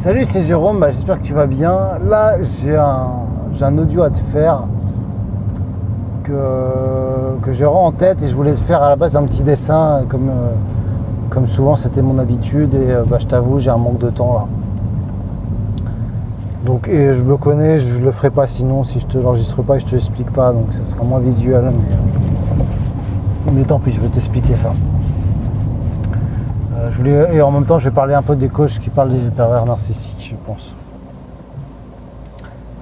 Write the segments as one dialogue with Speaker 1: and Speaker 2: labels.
Speaker 1: Salut, c'est Jérôme, j'espère que tu vas bien. Là, j'ai un audio à te faire que j'ai en tête et je voulais te faire à la base un petit dessin comme souvent c'était mon habitude et je t'avoue, j'ai un manque de temps là. Donc, et je me connais, je le ferai pas sinon si je te l'enregistre pas et je te l'explique pas, donc ça sera moins visuel, mais tant pis, je vais t'expliquer ça. Et en même temps, je vais parler un peu des coachs qui parlent des pervers narcissiques, je pense.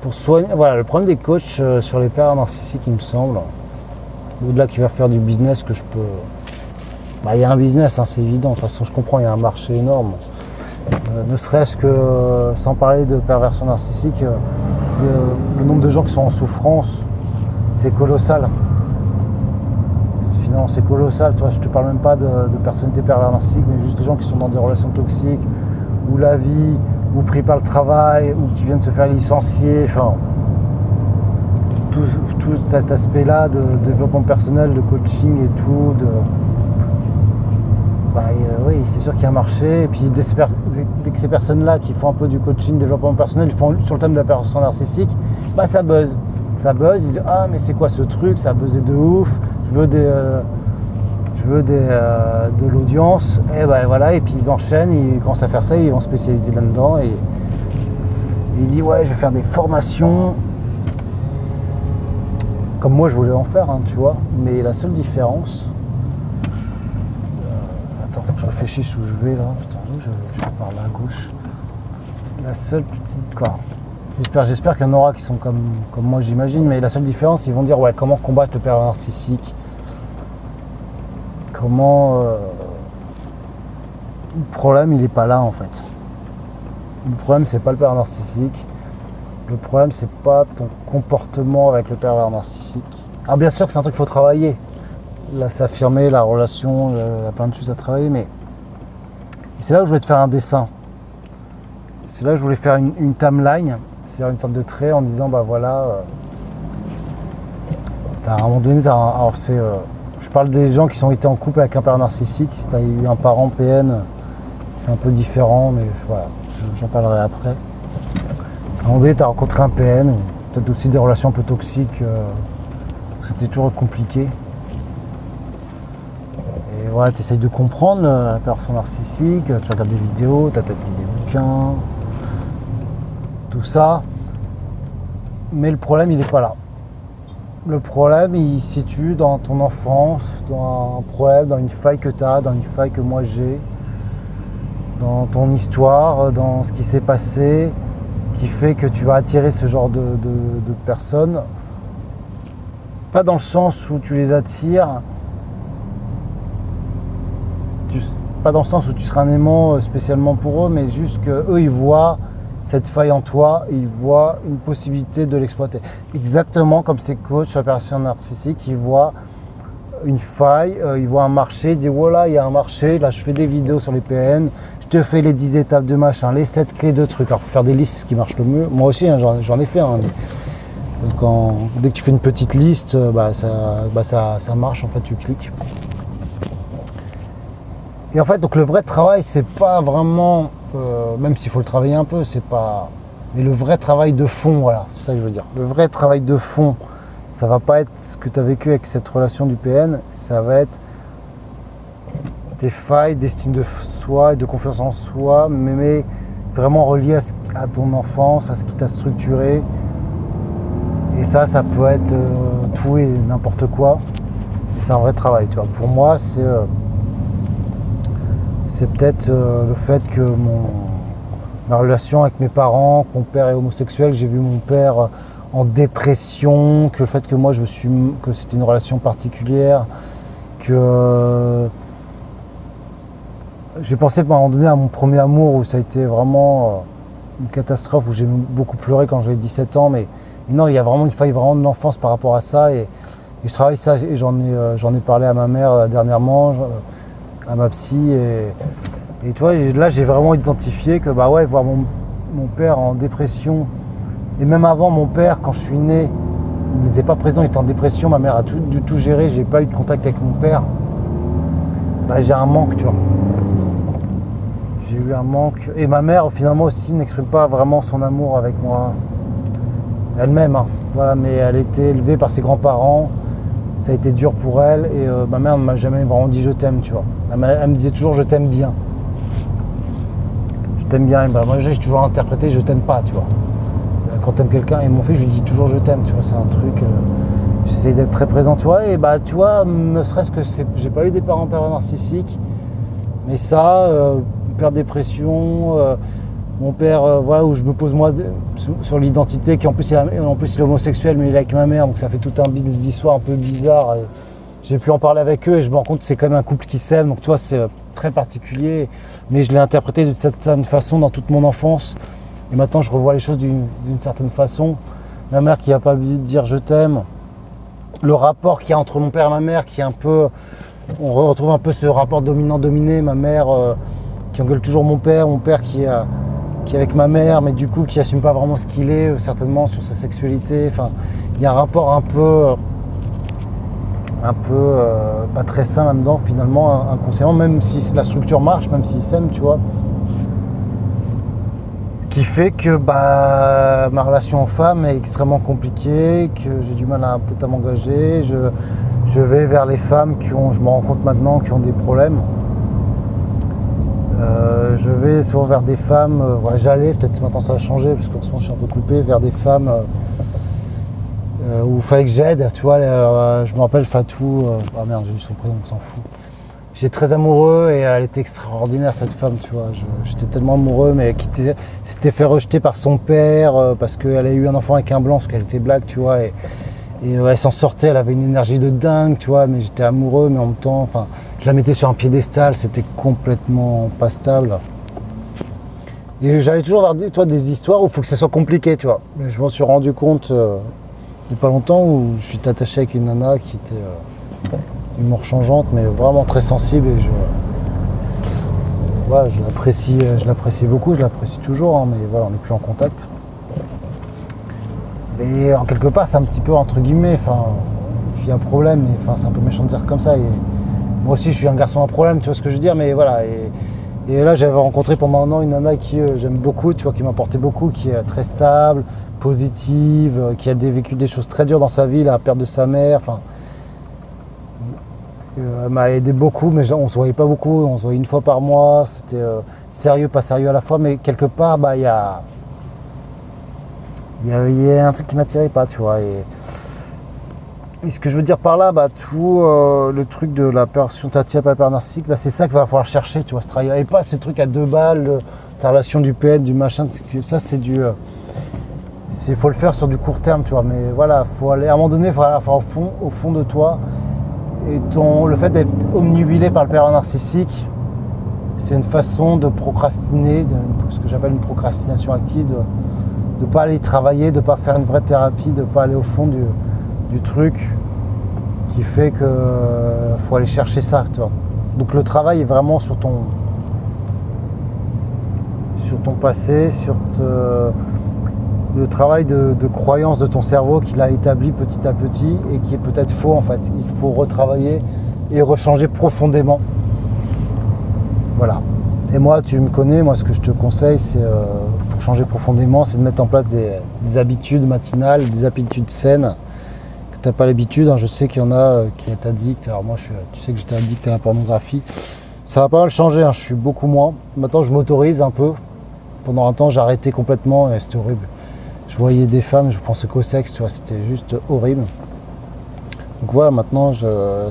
Speaker 1: Pour soigner, voilà, le problème des coachs sur les pervers narcissiques, il me semble, au-delà qu'il va faire du business que je peux. Il y a un business, c'est évident. De toute façon, je comprends, il y a un marché énorme. Ne serait-ce que, sans parler de perversion narcissique, le nombre de gens qui sont en souffrance, c'est colossal. Finalement, c'est colossal. Tu vois, je te parle même pas de personnalités pervers narcissiques, mais juste des gens qui sont dans des relations toxiques, ou la vie, ou pris par le travail, ou qui viennent se faire licencier. Enfin, tout cet aspect-là de développement personnel, de coaching et tout. Oui, c'est sûr qu'il y a un marché. Et puis dès que ces personnes-là qui font un peu du coaching, développement personnel, ils font sur le thème de la perversion narcissique, ça buzz. Ça buzz, ils disent ah mais c'est quoi ce truc, ça a buzzé de ouf. Je veux de l'audience, et voilà, et puis ils enchaînent, ils commencent à faire ça, ils vont spécialiser là-dedans, et ils disent ouais, je vais faire des formations, comme moi je voulais en faire, tu vois, mais la seule différence, attends, faut que je réfléchisse où je vais là, putain, où je vais par là à gauche, la seule petite, quoi, j'espère qu'il y en aura qui sont comme moi j'imagine, mais la seule différence, ils vont dire ouais, comment combattre le pervers narcissique. Comment le problème il n'est pas là en fait. Le problème c'est pas le pervers narcissique. Le problème c'est pas ton comportement avec le pervers narcissique. Alors bien sûr que c'est un truc qu'il faut travailler. Là s'affirmer, la relation, il y a plein de choses à travailler, mais c'est là où je voulais te faire un dessin. C'est là où je voulais faire une timeline, c'est-à-dire une sorte de trait en disant à un moment donné, je parle des gens qui ont été en couple avec un pervers narcissique. Si tu as eu un parent PN, c'est un peu différent, mais voilà, j'en parlerai après. À un moment donné, tu as rencontré un PN, ou peut-être aussi des relations un peu toxiques, c'était toujours compliqué. Et voilà, tu essayes de comprendre la perversion narcissique, tu regardes des vidéos, tu as peut-être lu des bouquins, tout ça. Mais le problème, il n'est pas là. Le problème, il se situe dans ton enfance, dans un problème, dans une faille que tu as, dans une faille que moi j'ai, dans ton histoire, dans ce qui s'est passé, qui fait que tu vas attirer ce genre de personnes. Pas dans le sens où tu les attires, pas dans le sens où tu seras un aimant spécialement pour eux, mais juste qu'eux, ils voient cette faille en toi, ils voient une possibilité de l'exploiter. Exactement comme ces coachs sur la perversion narcissique, ils voient une faille, ils voient un marché, ils disent voilà, il y a un marché, là je fais des vidéos sur les PN, je te fais les 10 étapes de machin, les 7 clés de trucs. Alors pour faire des listes, c'est ce qui marche le mieux. Moi aussi, j'en ai fait. Dès que tu fais une petite liste, ça marche, en fait tu cliques. Et en fait, donc le vrai travail, c'est pas vraiment, même s'il faut le travailler un peu, c'est pas. Mais le vrai travail de fond, voilà, c'est ça que je veux dire. Le vrai travail de fond, ça va pas être ce que tu as vécu avec cette relation du PN, ça va être tes failles d'estime de soi et de confiance en soi, mais vraiment relié à ton enfance, à ce qui t'a structuré. Et ça peut être tout et n'importe quoi. Et c'est un vrai travail, tu vois. Pour moi, c'est peut-être le fait que ma relation avec mes parents, que mon père est homosexuel, que j'ai vu mon père en dépression, que le fait que moi que c'était une relation particulière, que j'ai pensé à un moment donné à mon premier amour où ça a été vraiment une catastrophe, où j'ai beaucoup pleuré quand j'avais 17 ans, mais non, il y a vraiment une faille vraiment de l'enfance par rapport à ça, et je travaille ça, et j'en ai parlé à ma mère dernièrement, à ma psy, et tu vois, là j'ai vraiment identifié que voir mon père en dépression, et même avant mon père, quand je suis né, il n'était pas présent, il était en dépression, ma mère a dû tout gérer, j'ai pas eu de contact avec mon père, j'ai un manque, tu vois. J'ai eu eu un manque. Et ma mère, finalement, aussi n'exprime pas vraiment son amour avec moi. Elle-même, hein. Voilà, mais elle était élevée par ses grands-parents. Ça a été dur pour elle. Et ma mère ne m'a jamais vraiment dit je t'aime, tu vois. Elle me disait toujours je t'aime bien. Je t'aime bien. Et ben, moi, j'ai toujours interprété je t'aime pas, tu vois. Quand t'aimes quelqu'un, et mon fils, je lui dis toujours je t'aime, tu vois. C'est un truc. J'essaie d'être très présent, tu vois. Et bah, tu vois, ne serait-ce que j'ai pas eu des parents pervers narcissiques. Mais ça, père dépression, mon père, voilà, où je me pose moi sur l'identité, qui en plus il est homosexuel, mais il est avec ma mère, donc ça fait tout un business d'histoire un peu bizarre. Et j'ai pu en parler avec eux et je me rends compte que c'est quand même un couple qui s'aime, donc tu vois, c'est très particulier. Mais je l'ai interprété d'une certaine façon dans toute mon enfance. Et maintenant je revois les choses d'une certaine façon. Ma mère qui n'a pas voulu dire je t'aime. Le rapport qu'il y a entre mon père et ma mère qui est un peu... On retrouve un peu ce rapport dominant-dominé, ma mère qui engueule toujours mon père qui est avec ma mère, mais du coup qui assume pas vraiment ce qu'il est, certainement sur sa sexualité. Enfin, il y a un rapport un peu pas très sain là-dedans, finalement, inconsciemment, même si la structure marche, même s'ils s'aiment, tu vois. Qui fait que ma relation en femme est extrêmement compliquée, que j'ai du mal peut-être à m'engager. Je vais vers les femmes je me rends compte maintenant, qui ont des problèmes. Je vais souvent vers des femmes, j'allais, peut-être maintenant ça a changé, parce qu'en ce moment je suis un peu coupé, vers des femmes où il fallait que j'aide, tu vois. Je me rappelle Fatou, ah merde, j'ai eu son prénom, on s'en fout. J'étais très amoureux et elle était extraordinaire cette femme, tu vois. J'étais tellement amoureux, mais qui s'était fait rejeter par son père parce qu'elle a eu un enfant avec un blanc, parce qu'elle était black, tu vois. Et elle s'en sortait, elle avait une énergie de dingue, tu vois, mais j'étais amoureux, mais en même temps, enfin, je la mettais sur un piédestal, c'était complètement pas stable. Et j'allais toujours voir des histoires où il faut que ça soit compliqué, tu vois. Mais je m'en suis rendu compte il n'y a pas longtemps où je suis attaché avec une nana qui était d'humour changeante, mais vraiment très sensible, et je l'apprécie beaucoup, je l'apprécie toujours, hein, mais voilà, on n'est plus en contact. Et en quelque part, c'est un petit peu entre guillemets, enfin, il y a un problème, mais enfin, c'est un peu méchant de dire comme ça. Et moi aussi, je suis un garçon à problème, tu vois ce que je veux dire, mais voilà. Et là, j'avais rencontré pendant un an une nana qui j'aime beaucoup, tu vois, qui m'apportait beaucoup, qui est très stable, positive, qui a vécu des choses très dures dans sa vie, la perte de sa mère, enfin. Elle m'a aidé beaucoup, mais on se voyait pas beaucoup, on se voyait une fois par mois, c'était sérieux, pas sérieux à la fois, mais quelque part, il y a un truc qui m'attirait pas, tu vois. Et ce que je veux dire par là, tout le truc de la personnalité hyper narcissique, c'est ça qu'il va falloir chercher, tu vois, ce travail. Et pas ce truc à 2 balles, ta relation du PN, du machin, ça c'est du... faut le faire sur du court terme, tu vois. Mais voilà, faut aller, à un moment donné, il faut aller au fond de toi. Et le fait d'être omnubilé par le pervers narcissique, c'est une façon de procrastiner, ce que j'appelle une procrastination active, de ne pas aller travailler, de ne pas faire une vraie thérapie, de ne pas aller au fond du truc, qui fait qu'il faut aller chercher ça, tu vois. Donc le travail est vraiment sur ton passé, sur le travail de croyance de ton cerveau qu'il a établi petit à petit et qui est peut-être faux en fait. Il faut retravailler et rechanger profondément. Voilà. Et moi, tu me connais, moi ce que je te conseille, c'est pour changer profondément, c'est de mettre en place des habitudes matinales, des habitudes saines que tu n'as pas l'habitude. Je sais qu'il y en a qui est addict. Alors moi, tu sais que j'étais addict à la pornographie. Ça va pas mal changer, je suis beaucoup moins. Maintenant, je m'autorise un peu. Pendant un temps, j'ai arrêté complètement et c'était horrible. Je voyais des femmes, je pensais qu'au sexe, tu vois, c'était juste horrible. Donc voilà, maintenant,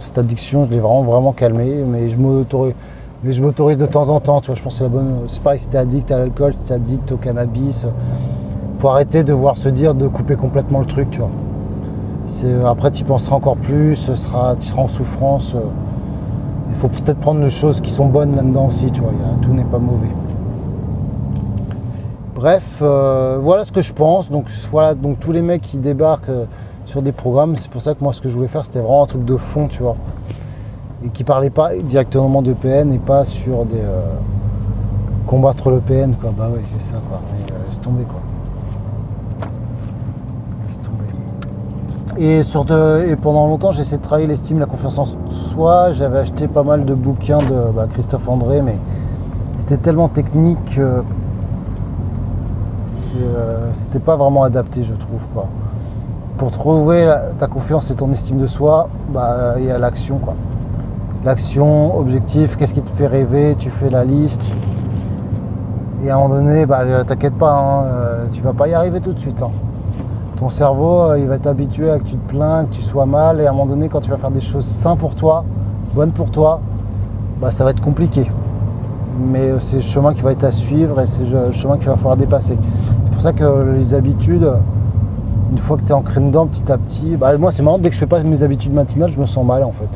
Speaker 1: cette addiction, je l'ai vraiment calmée, mais je m'autorise de temps en temps, tu vois, je pense que c'est la bonne... C'est pareil, si t'es addict à l'alcool, si t'es addict au cannabis, faut arrêter de de couper complètement le truc, tu vois. Après, tu y penseras encore plus, tu seras en souffrance. Il faut peut-être prendre les choses qui sont bonnes là-dedans aussi, tu vois, tout n'est pas mauvais. Bref, voilà ce que je pense. Donc voilà, donc tous les mecs qui débarquent sur des programmes, c'est pour ça que moi ce que je voulais faire, c'était vraiment un truc de fond, tu vois. Et qui parlait pas directement de PN et pas sur des combattre le PN, quoi. Bah ouais, c'est ça, quoi. Mais laisse tomber, quoi. Laisse tomber. Et pendant longtemps, j'ai essayé de travailler l'estime, la confiance en soi. J'avais acheté pas mal de bouquins de Christophe André, mais c'était tellement technique que c'était pas vraiment adapté, je trouve, quoi. Pour trouver ta confiance et ton estime de soi, bah, il y a l'action, quoi. L'action, objectif, qu'est-ce qui te fait rêver, tu fais la liste. Et à un moment donné, bah, t'inquiète pas, hein, tu vas pas y arriver tout de suite, hein. Ton cerveau, il va être habitué à que tu te plains, que tu sois mal, et à un moment donné, quand tu vas faire des choses saines pour toi, bonnes pour toi, bah, ça va être compliqué. Mais c'est le chemin qui va être à suivre et c'est le chemin qu'il va falloir dépasser. C'est pour ça que les habitudes, une fois que tu es ancré dedans petit à petit, bah, moi c'est marrant, dès que je fais pas mes habitudes matinales, je me sens mal en fait.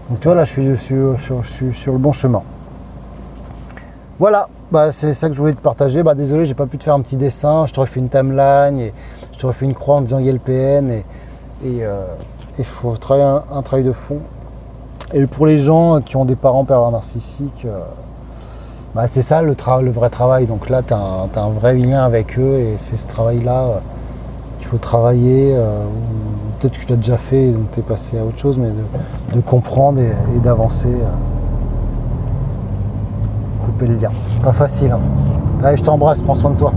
Speaker 1: Donc tu vois, là je suis sur le bon chemin. Voilà, bah, c'est ça que je voulais te partager. Bah, désolé, j'ai pas pu te faire un petit dessin, je t'aurais fait une timeline et je t'aurais fait une croix en disant YLPN et il faut travailler un travail de fond. Et pour les gens qui ont des parents pervers narcissiques, bah, c'est ça le vrai travail. Donc là, tu as un vrai lien avec eux et c'est ce travail-là qu'il faut travailler. Peut-être que tu l'as déjà fait, donc tu es passé à autre chose, mais de comprendre et d'avancer. Couper le lien. Pas facile, hein. Allez, je t'embrasse, prends soin de toi.